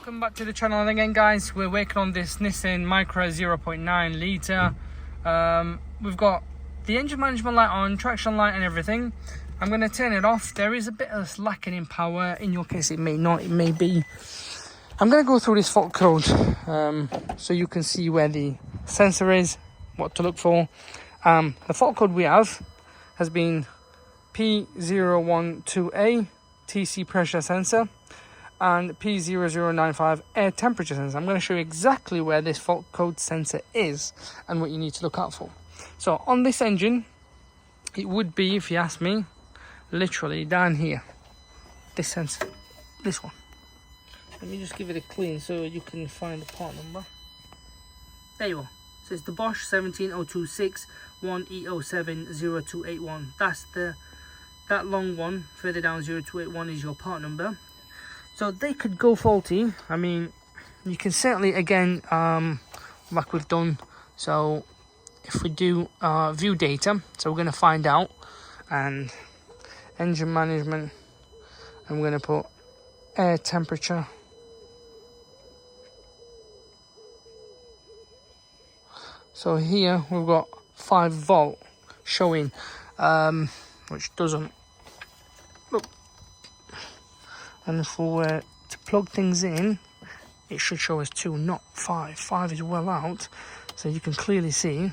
Welcome back to the channel, and again guys, we're working on this Nissan Micra 0.9 litre. We've got the engine management light on, traction light and everything. I'm going to turn it off. There is a bit of lacking in power. In your case it may not, it may be. I'm going to go through this fault code so you can see where the sensor is, what to look for. The fault code we have has been P012A TC pressure sensor and P0095 air temperature sensor. I'm going to show you exactly where this fault code sensor is and what you need to look out for. So on this engine, it would be, if you ask me, literally down here. This sensor, this one. Let me just give it a clean so you can find the part number. There you are. So it's the Bosch 17026 1E070281. That's that long one further down, 0281, is your part number. So they could go faulty. I mean, you can certainly, again, like we've done. So if we do view data, so we're going to find out, and engine management, I'm going to put air temperature. So here we've got 5 volt showing, which doesn't look. And if we were to plug things in, it should show us 2, not 5. 5 is well out, so you can clearly see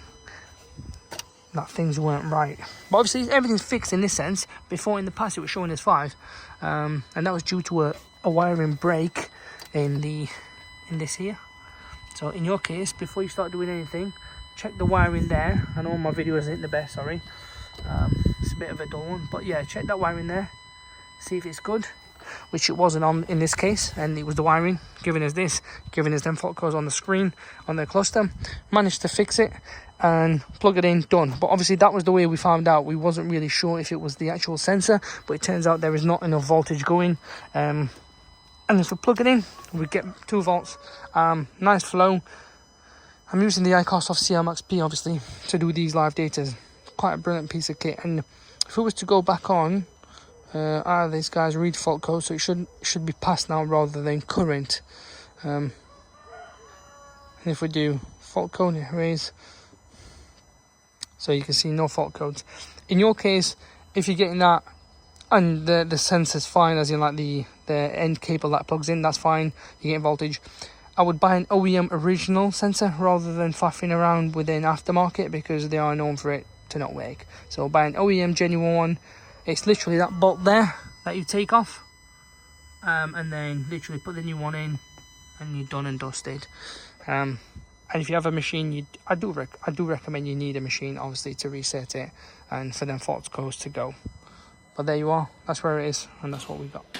that things weren't right. But obviously everything's fixed in this sense. Before, in the past, it was showing us 5, and that was due to a wiring break in this here. So in your case, before you start doing anything, check the wiring there. I know my video isn't the best, sorry. It's a bit of a dull one, but yeah, check that wiring there, see if it's good, which it wasn't on in this case, and it was the wiring giving us this, giving us them fault codes on the screen, on the cluster. Managed to fix it and plug it in, done. But obviously that was the way we found out. We wasn't really sure if it was the actual sensor, but it turns out there is not enough voltage going. And if we plug it in, we get 2 volts, nice flow. I'm using the iCost of CLMax P, obviously, to do these live datas. Quite a brilliant piece of kit. And if it was to go back on, this guy's read fault code, so it should be past now rather than current. And if we do fault code, erase, so you can see no fault codes. In your case, if you're getting that and the sensor's fine, as in like the end cable that plugs in, that's fine, you're getting voltage, I would buy an OEM original sensor rather than faffing around with an aftermarket, because they are known for it to not work. So buy an OEM genuine one. It's literally that bolt there that you take off, and then literally put the new one in, and you're done and dusted. And if you have a machine, I do recommend you need a machine, obviously, to reset it and for them fault codes to go. But there you are. That's where it is, and that's what we got.